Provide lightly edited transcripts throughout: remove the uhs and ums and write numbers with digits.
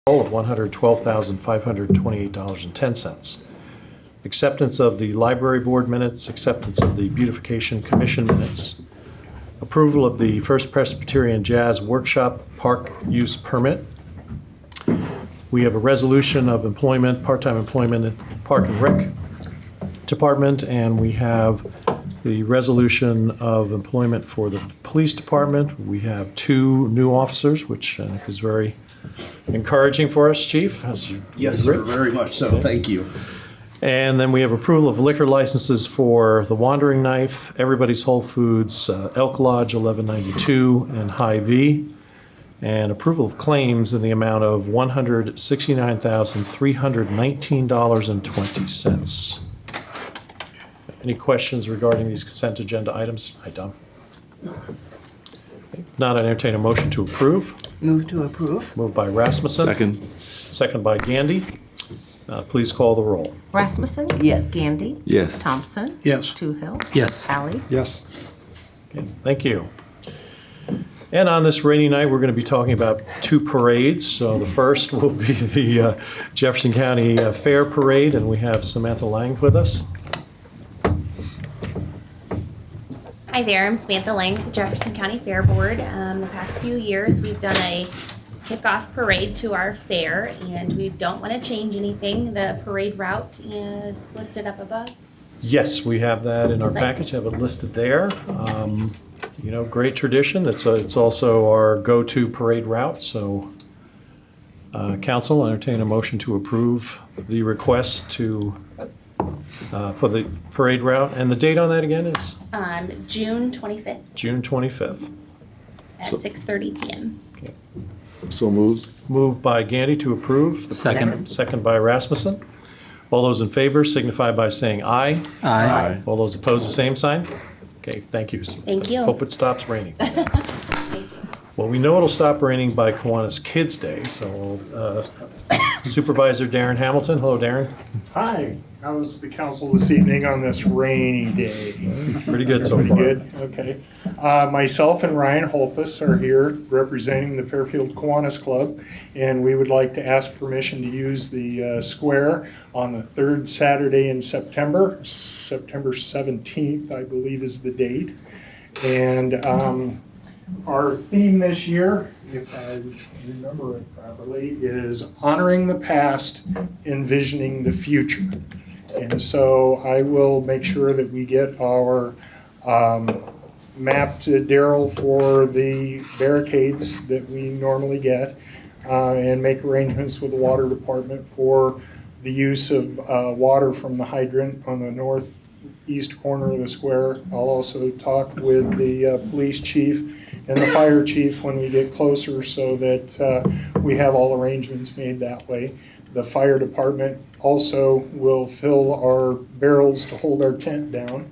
of $112,528.10. Acceptance of the library board minutes, acceptance of the beautification commission minutes, approval of the First Presbyterian Jazz Workshop park use permit. We have a resolution of employment, part-time employment at Park and Rec Department, and we have the resolution of employment for the police department. We have 2 new officers, which I think is very encouraging for us, Chief. As you Yes, sir, very much so. Thank you. And then we have approval of liquor licenses for The Wandering Knife, Everybody's Whole Foods, Elk Lodge 1192, and Hy-Vee. And approval of claims in the amount of $169,319.20. Any questions regarding these consent agenda items? Hi, Dom. If not, I entertain a motion to approve. Move to approve. Moved by Rasmussen. Second. Second by Gandy. Please call the roll. Rasmussen? Yes. Gandy? Yes. Thompson? Yes. Toohill? Yes. Hallie? Yes. Okay, thank you. And on this rainy night, we're going to be talking about 2 parades. So the first will be the Jefferson County Fair Parade, and we have Samantha Lang with us. Hi there, I'm Samantha Lang with the Jefferson County Fair Board. The past few years we've done a kickoff parade to our fair, and we don't want to change anything. The parade route is listed up above. Yes, we have that in our package, have it listed there. You know, great tradition. It's also our go-to parade route. So council, I entertain a motion to approve the request to for the parade route. And the date on that again is? June 25th June 25th. at 6:30 p.m. So moved. Moved by Gandy to approve. Second. Second by Rasmussen. All those in favor signify by saying aye. Aye. All those opposed, the same sign. Okay, thank you. Thank you. Hope it stops raining. Thank you. Well, we know it'll stop raining by Kiwanis Kids Day, so Supervisor Darren Hamilton. Hello, Darren. Hi, how's the council this evening on this rainy day? Pretty good so far. Pretty good, okay. Myself and Ryan Holthus are here representing the Fairfield Kiwanis Club, and we would like to ask permission to use the square on the 3rd Saturday in September. September 17th, I believe, is the date. And our theme this year, if I remember it properly, is honoring the past, envisioning the future. And so I will make sure that we get our map to Daryl for the barricades that we normally get, and make arrangements with the water department for the use of water from the hydrant on the northeast corner of the square. I'll also talk with the police chief and the fire chief when we get closer, so that we have all arrangements made that way. The fire department also will fill our barrels to hold our tent down,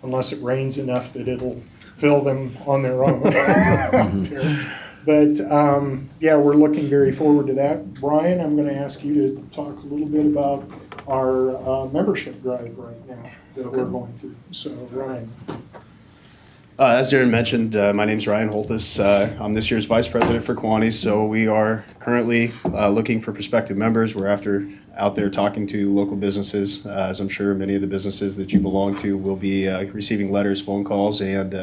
unless it rains enough that it'll fill them on their own. But yeah, we're looking very forward to that. Brian, I'm going to ask you to talk a little bit about our membership drive right now that we're going through. So, Ryan. As Darren mentioned, my name's Ryan Holthus. I'm this year's vice president for Kiwanis, so we are currently looking for prospective members. We're out there talking to local businesses, as I'm sure many of the businesses that you belong to will be receiving letters, phone calls, and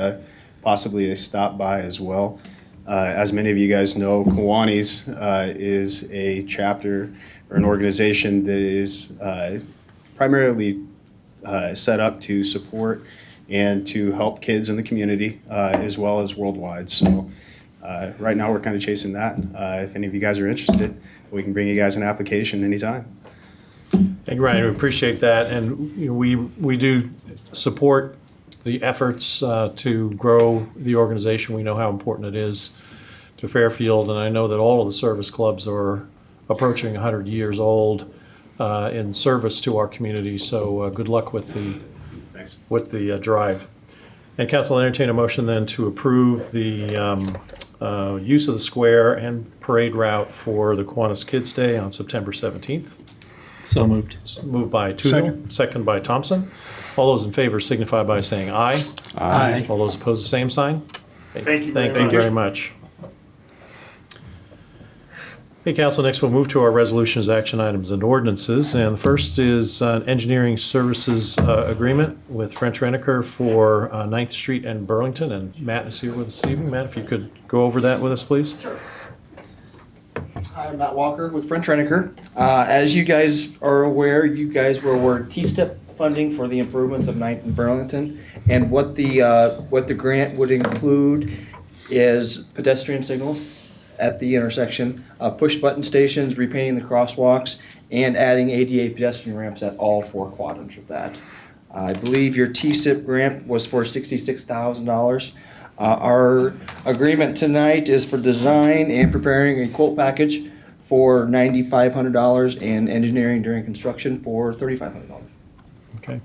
possibly a stop by as well. As many of you guys know, Kiwanis is a chapter or an organization that is primarily set up to support and to help kids in the community as well as worldwide. So right now we're kind of chasing that. If any of you guys are interested, we can bring you guys an application anytime. Thank you, Ryan. We appreciate that. And you know, we do support the efforts to grow the organization. We know how important it is to Fairfield, and I know that all of the service clubs are approaching 100 years old in service to our community. So good luck with the drive. And council, will entertain a motion then to approve the use of the square and parade route for the Kiwanis Kids Day on September 17th. So moved. Moved by Toohill, second by Thompson. All those in favor signify by saying aye. Aye. All those opposed, the same sign. Thank you Thank you very much. Hey, Council, next we'll move to our resolutions, action items, and ordinances. And the first is an engineering services agreement with French Rent-A-Car for 9th Street and Burlington. And Matt is here with us this evening. Matt, if you could go over that with us, please. Hi, I'm Matt Walker with French Rent-A-Car. As you guys are aware, you guys were awarded T-STEP funding for the improvements of 9th and Burlington. And what the grant would include is pedestrian signals at the intersection, push-button stations, repainting the crosswalks, and adding ADA pedestrian ramps at all 4 quadrants of that. I believe your T-SIP grant was for $66,000. Our agreement tonight is for design and preparing a quote package for $9,500 and engineering during construction for $3,500. Okay.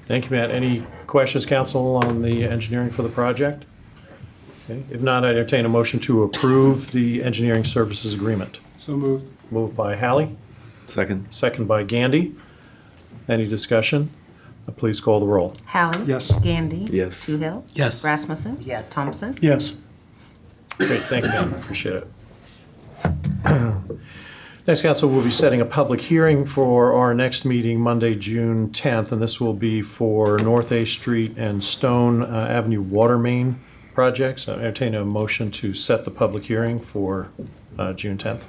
Thank you, Matt. Any questions, Council, on the engineering for the project? Okay. If not, I entertain a motion to approve the engineering services agreement. So moved. Moved by Hallie, Second. second by Gandy. Any discussion? Please call the roll. Hallie? Yes. Gandy? Yes. Toohill? Yes. Rasmussen? Yes. Thompson? Yes. Great, thank you, Matt. Appreciate it. Next, Council, will be setting a public hearing for our next meeting, Monday, June 10th, and this will be for North A Street and Stone Avenue water main projects. I entertain a motion to set the public hearing for June 10th.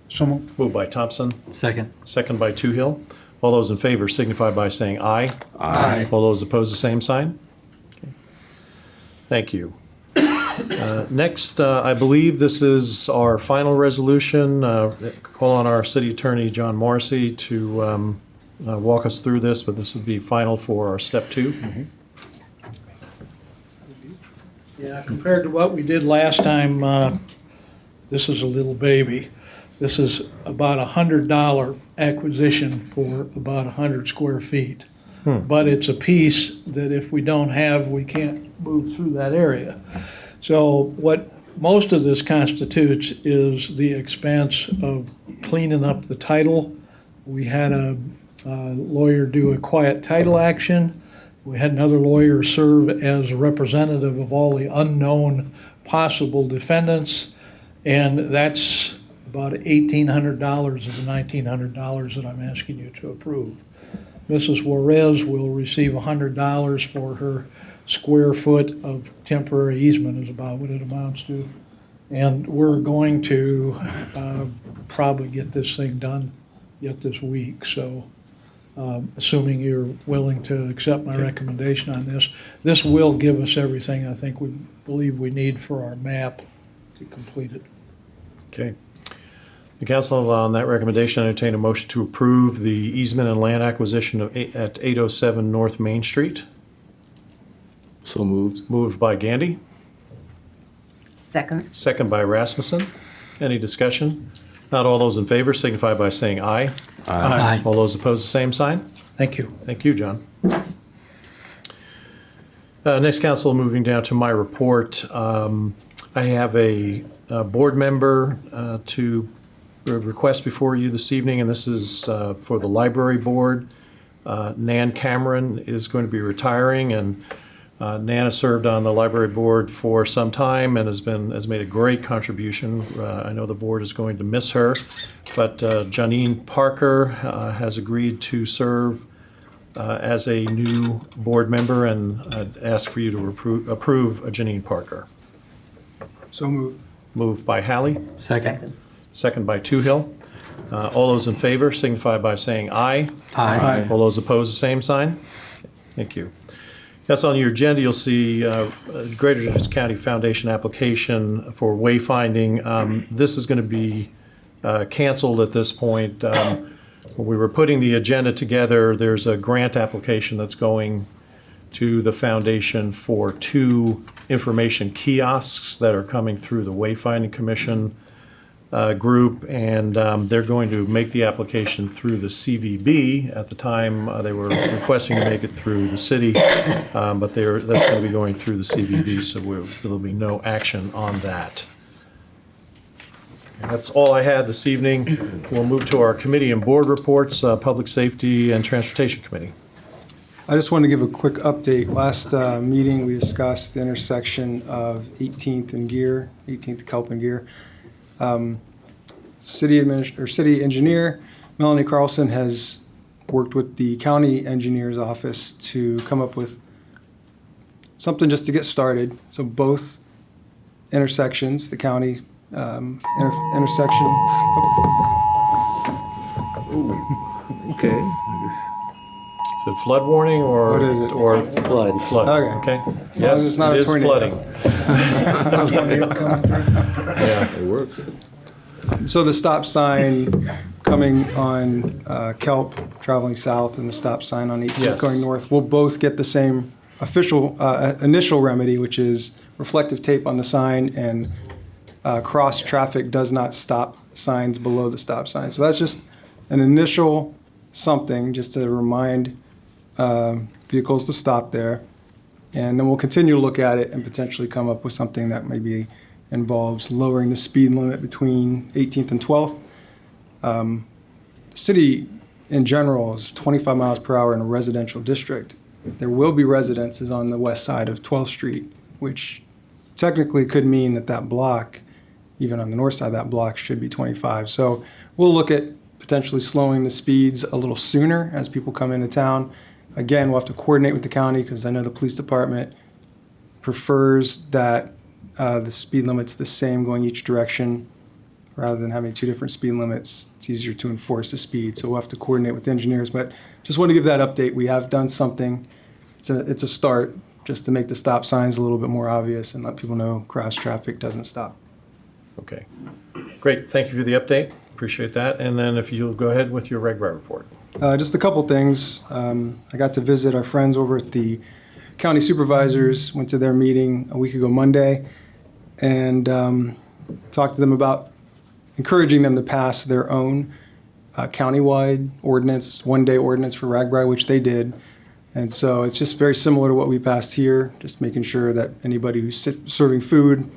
So moved. Moved by Thompson, Second. second by Toohill. All those in favor signify by saying aye. Aye. All those opposed, the same sign. Okay. Thank you. Next, I believe this is our final resolution. Call on our city attorney, John Morrissey, to walk us through this, but this would be final for our step 2. Yeah, compared to what we did last time, this is a little baby. This is about $100 acquisition for about 100 square feet. But it's a piece that if we don't have, we can't move through that area. So what most of this constitutes is the expense of cleaning up the title. We had a lawyer do a quiet title action. We had another lawyer serve as a representative of all the unknown possible defendants, and that's about $1,800 of the $1,900 that I'm asking you to approve. Mrs. Juarez will receive $100 for her square foot of temporary easement is about what it amounts to. And we're going to probably get this thing done yet this week, so assuming you're willing to accept my recommendation on this. This will give us everything I think we believe we need for our map to complete it. Okay. The council, on that recommendation, entertain a motion to approve the easement and land acquisition at 807 North Main Street. So moved. Moved by Gandy, Second. second by Rasmussen. Any discussion? Not all those in favor signify by saying aye. Aye. All those opposed, the same sign. Thank you. Thank you, John. Next, council, moving down to my report. I have a board member to request before you this evening, and this is for the library board. Nan Cameron is going to be retiring, and Nan has served on the library board for some time and has made a great contribution. I know the board is going to miss her, but Janine Parker has agreed to serve as a new board member, and I'd ask for you to approve Janine Parker. So moved. Moved by Hallie, Second. second by Toohill. All those in favor signify by saying aye. Aye. All those opposed, the same sign. Thank you. That's on your agenda. You'll see Greater Jefferson County Foundation application for wayfinding. This is going to be canceled at this point. When we were putting the agenda together, there's a grant application that's going to the foundation for 2 information kiosks that are coming through the Wayfinding Commission group, and they're going to make the application through the CVB. At the time, they were requesting to make it through the city, but that's going to be going through the CVB, so there'll be no action on that. And that's all I had this evening. We'll move to our committee and board reports, Public Safety and Transportation Committee. I just wanted to give a quick update. Last meeting, we discussed the intersection of 18th and Gear, 18th Kelp and Gear. city engineer Melanie Carlson has worked with the county engineer's office to come up with something just to get started. So both intersections, the county intersection. Okay. Is it flood warning or? What is it? Or Flood. flood? Okay. Okay. long as Yes, it's not it a is tornado. flooding. Yeah. It works. So the stop sign coming on Kelp, traveling south, and the stop sign on 18th Yes. going north will both get the same official initial remedy, which is reflective tape on the sign and cross traffic does not stop signs below the stop sign. So that's just an initial something just to remind vehicles to stop there. And then we'll continue to look at it and potentially come up with something that maybe involves lowering the speed limit between 18th and 12th. The city in general is 25 miles per hour in a residential district. There will be residences on the west side of 12th Street, which technically could mean that that block, even on the north side of that block, should be 25. So we'll look at potentially slowing the speeds a little sooner as people come into town. Again, we'll have to coordinate with the county because I know the police department prefers that the speed limit's the same going each direction rather than having two different speed limits. It's easier to enforce the speed, so we'll have to coordinate with the engineers. But just want to give that update. We have done something. It's a start just to make the stop signs a little bit more obvious and let people know cross traffic doesn't stop. Okay. Great. Thank you for the update. Appreciate that. And then if you'll go ahead with your reg bar report. Just a couple things. I got to visit our friends over at the county supervisors, went to their meeting a week ago Monday, and talked to them about encouraging them to pass their own countywide ordinance, one-day ordinance for RAGBRAI, which they did. And so it's just very similar to what we passed here, just making sure that anybody who's serving food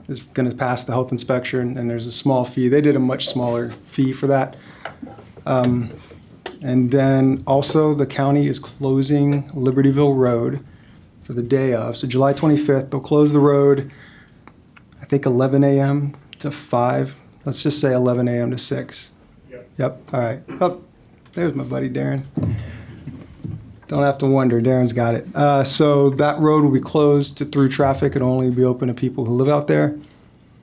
is going to pass the health inspection, and there's a small fee. They did a much smaller fee for that. And then also the county is closing Libertyville Road for the day of. So July 25th, they'll close the road, I think 11 a.m. to 5. Let's just say 11 a.m. to 6. Yep. All right. Oh, there's my buddy Darren. Don't have to wonder. Darren's got it. So that road will be closed to through traffic. It'll only be open to people who live out there,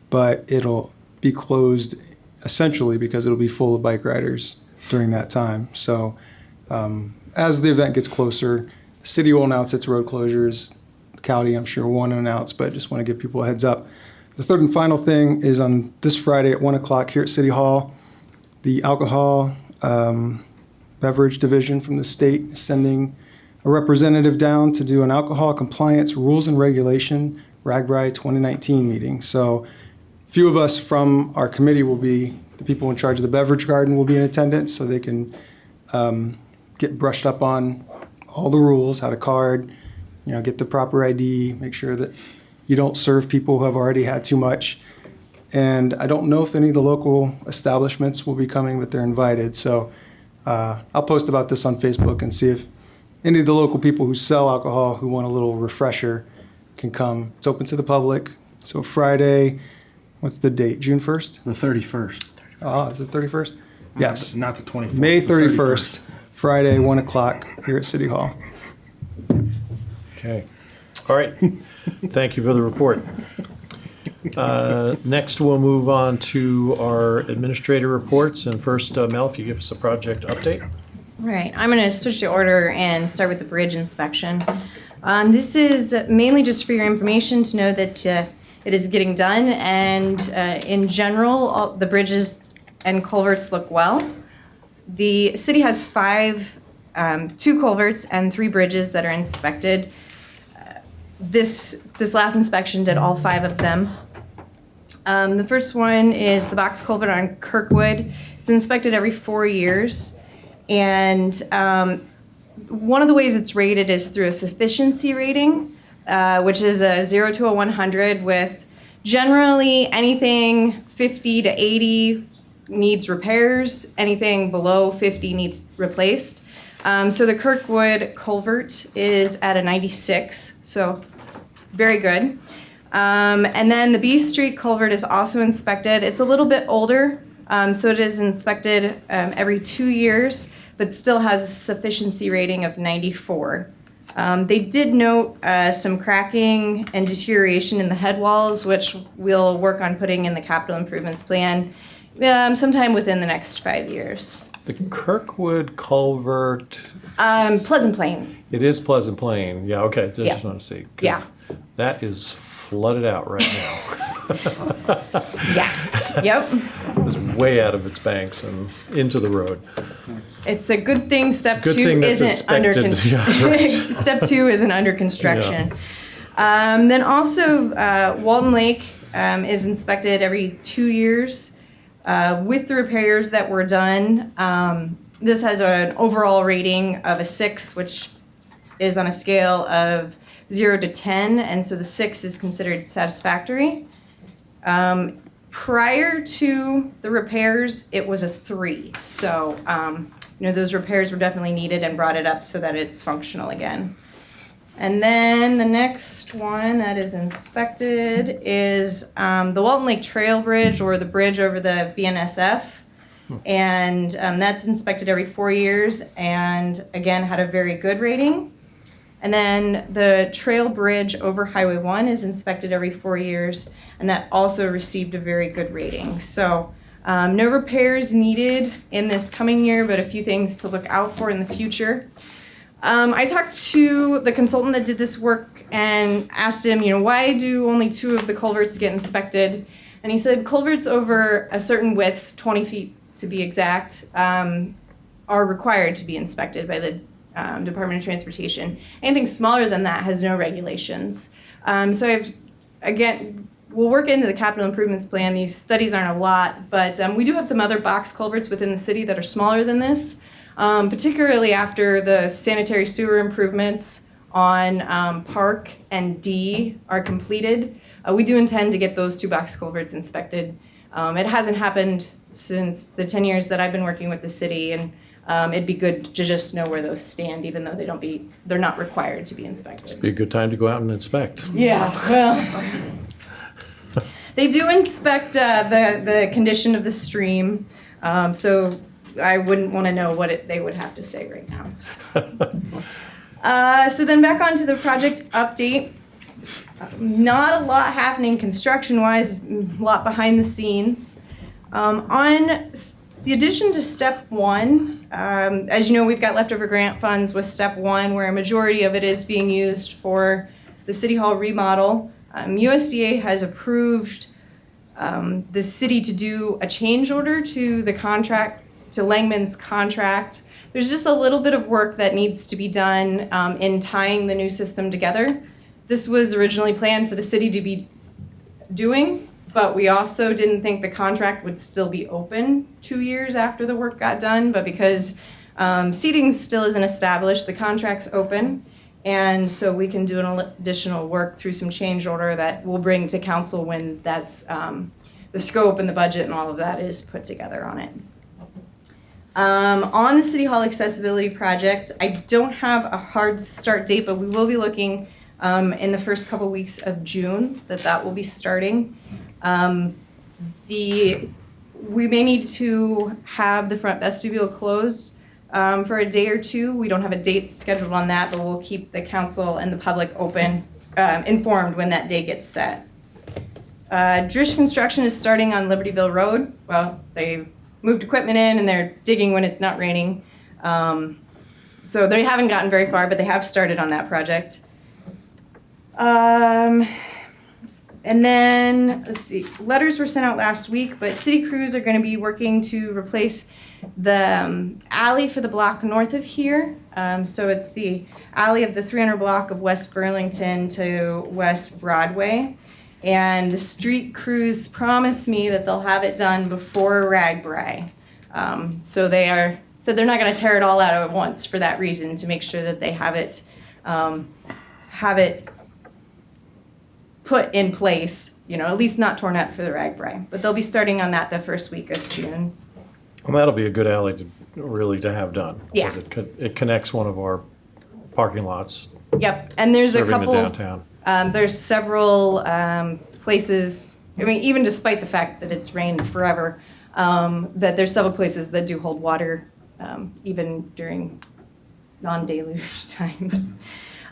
but it'll be closed essentially because it'll be full of bike riders during that time. So as the event gets closer, the city will announce its road closures. The county, I'm sure, won't announce, but just want to give people a heads up. The third and final thing is on this Friday at 1 o'clock here at City Hall, the alcohol beverage division from the state is sending a representative down to do an alcohol compliance rules and regulation RAGBRAI 2019 meeting. So a few of us from our committee will be, the people in charge of the beverage garden will be in attendance so they can get brushed up on all the rules, how to card, get the proper ID, make sure that you don't serve people who have already had too much. And I don't know if any of the local establishments will be coming, but they're invited. So I'll post about this on Facebook and see if any of the local people who sell alcohol who want a little refresher can come. It's open to the public. So Friday, what's the date? June 1st? The 31st. Oh, is it 31st? Yes. Not the 24th. May the 31st, Friday, 1 o'clock here at City Hall. Okay. All right. Thank you for the report. Next, we'll move on to our administrator reports. And first, Mel, if you give us a project update. All right, I'm going to switch the order and start with the bridge inspection. This is mainly just for your information to know that it is getting done, and in general, all the bridges and culverts look well. The city has 2 culverts and 3 bridges that are inspected. This last inspection did all 5 of them. The first one is the box culvert on Kirkwood. It's inspected every 4 years. And one of the ways it's rated is through a sufficiency rating, which is a 0 to a 100 with generally anything 50 to 80 needs repairs, anything below 50 needs replaced. So the Kirkwood culvert is at a 96, so very good. And then the B Street culvert is also inspected. It's a little bit older. So it is inspected every 2 years, but still has a sufficiency rating of 94. They did note some cracking and deterioration in the head walls, which we'll work on putting in the capital improvements plan sometime within the next 5 years. The Kirkwood culvert. Pleasant Plain. It is Pleasant Plain. Yeah, okay. Just Yeah. want to see. 'Cause Yeah. That is flooded out right now. Yeah. Yep. It's way out of its banks and into the road. It's a good thing step Good 2 thing that's isn't under inspected. Yeah, right. step 2 isn't under construction. Then also Walton Lake is inspected every 2 years with the repairs that were done. This has an overall rating of a 6, which is on a scale of 0 to 10, and so the 6 is considered satisfactory. Prior to the repairs, it was a 3. So, those repairs were definitely needed and brought it up so that it's functional again. And then the next one that is inspected is the Walton Lake Trail Bridge, or the bridge over the BNSF. And that's inspected every 4 years, and again had a very good rating. And then the trail bridge over Highway 1 is inspected every 4 years, and that also received a very good rating. So no repairs needed in this coming year, but a few things to look out for in the future. I talked to the consultant that did this work and asked him, why do only 2 of the culverts get inspected? And he said culverts over a certain width, 20 feet to be exact, are required to be inspected by the Department of Transportation. Anything smaller than that has no regulations. So we'll work into the capital improvements plan. These studies aren't a lot, but we do have some other box culverts within the city that are smaller than this, particularly after the sanitary sewer improvements on Park and D are completed. We do intend to get those 2 box culverts inspected. It hasn't happened since the 10 years that I've been working with the city, and it'd be good to just know where those stand, even though they're not required to be inspected. It'd be a good time to go out and inspect. Yeah, well, they do inspect the condition of the stream, so I wouldn't want to know what they would have to say right now. So then back onto the project update. Not a lot happening construction-wise, a lot behind the scenes. On the addition to step 1, as you know, we've got leftover grant funds with step 1, where a majority of it is being used for the City Hall remodel. USDA has approved the city to do a change order to the contract, to Langman's contract. There's just a little bit of work that needs to be done in tying the new system together. This was originally planned for the city to be doing, but we also didn't think the contract would still be open 2 years after the work got done, but because seating still isn't established, the contract's open, and so we can do an additional work through some change order that we'll bring to council when that's the scope and the budget and all of that is put together on it. On the City Hall accessibility project, I don't have a hard start date, but we will be looking in the first couple weeks of June that will be starting. We may need to have the front vestibule closed for a day or 2. We don't have a date scheduled on that, but we'll keep the council and the public informed when that day gets set. Drish construction is starting on Libertyville Road. Well, they moved equipment in and they're digging when it's not raining. So they haven't gotten very far, but they have started on that project. And then, let's see, letters were sent out last week, but city crews are going to be working to replace the alley for the block north of here. So it's the alley of the 300 block of West Burlington to West Broadway. And the street crews promised me that they'll have it done before Ragbri. So they're not going to tear it all out at once for that reason, to make sure that they have it put in place, at least not torn up for the Ragbri. But they'll be starting on that the first week of June. Well, that'll be a good alley to have done. Yeah. Because it connects one of our parking lots. Yep, and there's a serving couple. the downtown. There's several places. I mean, even despite the fact that it's rained forever, that there's several places that do hold water, even during non-deluge times.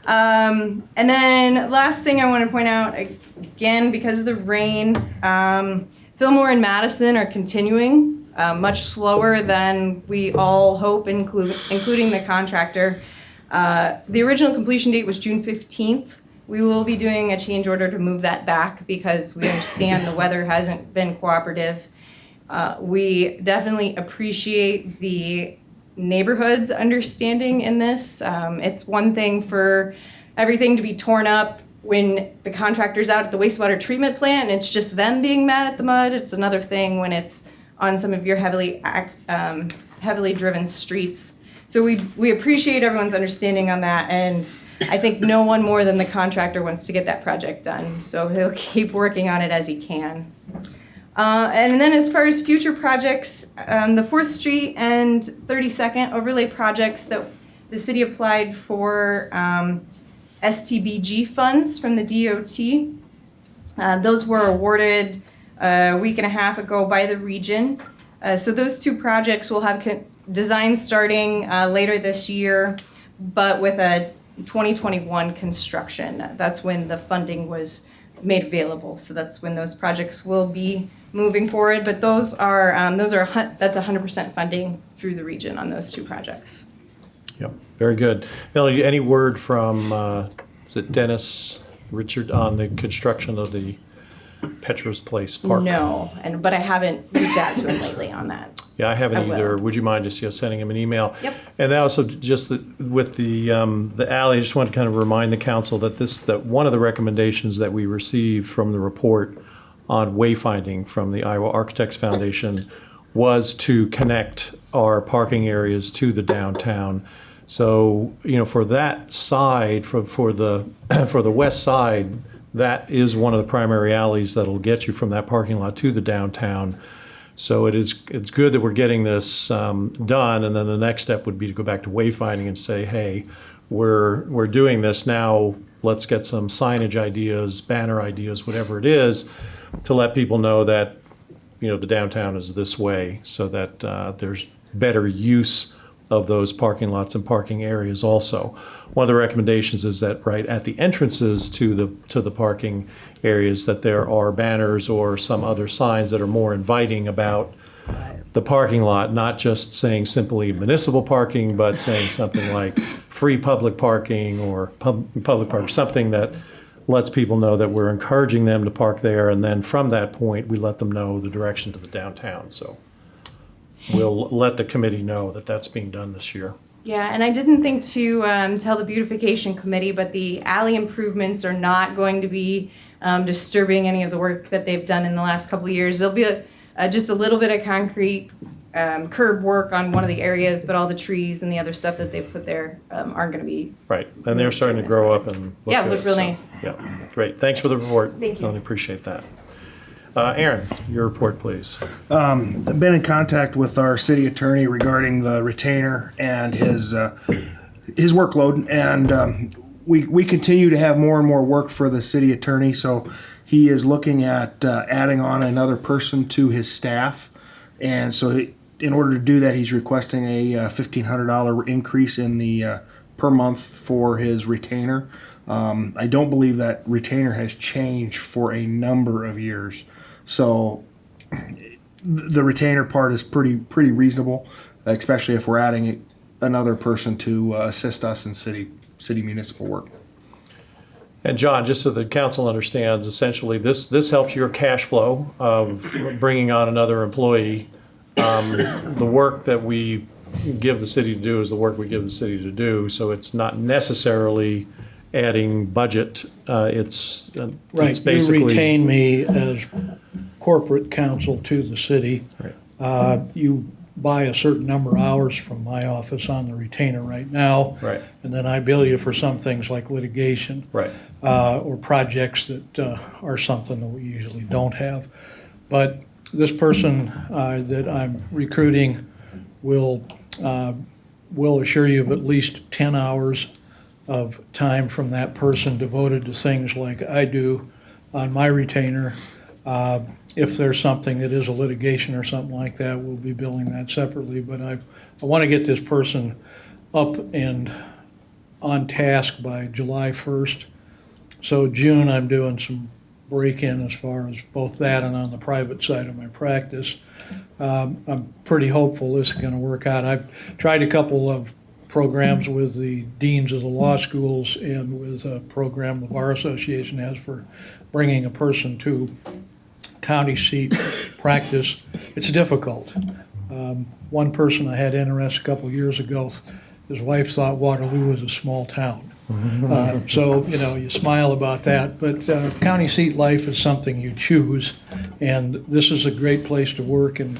And then last thing I want to point out, again, because of the rain, Fillmore and Madison are continuing much slower than we all hope, including the contractor. The original completion date was June 15th. We will be doing a change order to move that back because we understand the weather hasn't been cooperative. We definitely appreciate the neighborhood's understanding in this. It's one thing for everything to be torn up when the contractor's out at the wastewater treatment plant and it's just them being mad at the mud. It's another thing when it's on some of your heavily driven streets. So we appreciate everyone's understanding on that, and I think no one more than the contractor wants to get that project done. So he'll keep working on it as he can. And then as far as future projects, the 4th Street and 32nd overlay projects that the city applied for STBG funds from the DOT. Those were awarded a week and a half ago by the region. So those 2 projects will have design starting later this year, but with a 2021 construction. That's when the funding was made available. So that's when those projects will be moving forward. But that's 100% funding through the region on those 2 projects. Yep, very good. Melanie, any word from, is it Dennis Richard on the construction of the Petra's Place Park? No, but I haven't reached out to him lately on that. Yeah, I haven't I will. either. Would you mind just sending him an email? Yep. And also, just with the alley, I just want to kind of remind the council that one of the recommendations that we received from the report on wayfinding from the Iowa Architects Foundation was to connect our parking areas to the downtown. So, for that side, for the west side, that is one of the primary alleys that'll get you from that parking lot to the downtown. So it's good that we're getting this done, and then the next step would be to go back to wayfinding and say, hey, we're doing this now. Let's get some signage ideas, banner ideas, whatever it is, to let people know that the downtown is this way, so that there's better use of those parking lots and parking areas also. One of the recommendations is that right at the entrances to the parking areas that there are banners or some other signs that are more inviting about the parking lot, not just saying simply municipal parking, but saying something like free public parking or public park, something that lets people know that we're encouraging them to park there, and then from that point, we let them know the direction to the downtown. So we'll let the committee know that that's being done this year. Yeah, and I didn't think to tell the beautification committee, but the alley improvements are not going to be disturbing any of the work that they've done in the last couple of years. There'll be just a little bit of concrete curb work on one of the areas, but all the trees and the other stuff that they put there aren't going to be. Right, and they're starting to grow up and look Yeah, good, look real so, nice. Yeah, great. Thanks for the report. Thank you. Totally appreciate that. Aaron, your report, please. I've been in contact with our city attorney regarding the retainer and his workload, and we continue to have more and more work for the city attorney. So he is looking at adding on another person to his staff, and so in order to do that, he's requesting a $1,500 increase in the per month for his retainer. I don't believe that retainer has changed for a number of years. So the retainer part is pretty reasonable, especially if we're adding another person to assist us in city municipal work. And John, just so the council understands, essentially this helps your cash flow of bringing on another employee. The work that we give the city to do is the work we give the city to do, so it's not necessarily adding budget. It's basically... You retain me as corporate counsel to the city. Right. You buy a certain number of hours from my office on the retainer right now. Right. And then I bill you for some things like litigation. Right. Or projects that are something that we usually don't have. But this person that I'm recruiting will assure you of at least 10 hours of time from that person devoted to things like I do on my retainer. if there's something that is a litigation or something like that, we'll be billing that separately. But I want to get this person up and on task by July 1st. So June, I'm doing some break-in as far as both that and on the private side of my practice. I'm pretty hopeful this is going to work out. I've tried a couple of programs with the deans of the law schools and with a program the Bar Association has for bringing a person to county seat practice. It's difficult. One person I had interested a couple years ago, his wife thought Waterloo was a small town. So, you smile about that, but county seat life is something you choose, and this is a great place to work, and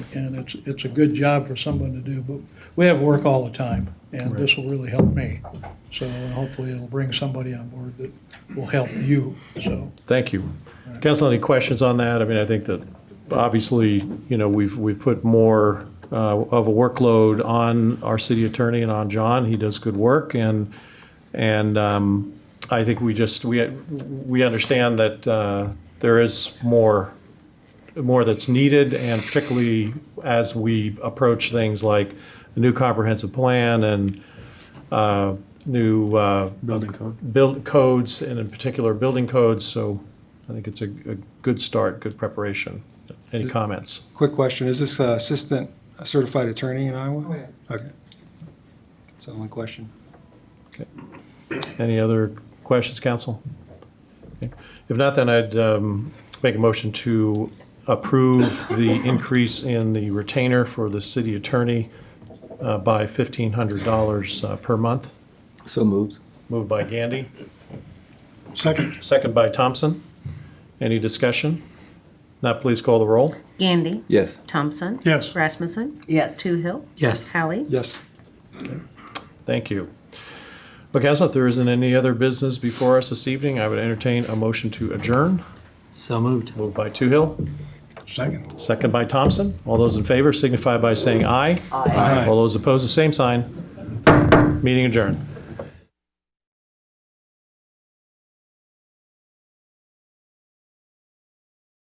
it's a good job for someone to do, but we have work all the time, and this will really help me. So hopefully it'll bring somebody on board that will help you, so. Thank you. Council, any questions on that? I mean, I think that obviously, we've put more of a workload on our city attorney and on John. He does good work, and I think we understand that there is more that's needed, and particularly as we approach things like a new comprehensive plan and new build codes, and in particular building codes. So I think it's a good start, good preparation. Any comments? Quick question, is this assistant a certified attorney in Iowa? Oh, yeah. Okay. That's the only question. Okay. Any other questions, council? Okay. If not, then I'd make a motion to approve the increase in the retainer for the city attorney by $1,500 per month. So moved. Moved by Gandy. Second. Second by Thompson. Any discussion? Not, please call the roll. Gandy. Yes. Thompson. Yes. Rasmussen. Yes. Toohill. Yes. Hallie. Yes. Thank you. Okay, council, if there isn't any other business before us this evening, I would entertain a motion to adjourn. So moved. Moved by Toohill. Second. Second by Thompson. All those in favor signify by saying aye. Aye. All those opposed, the same sign. Meeting adjourned.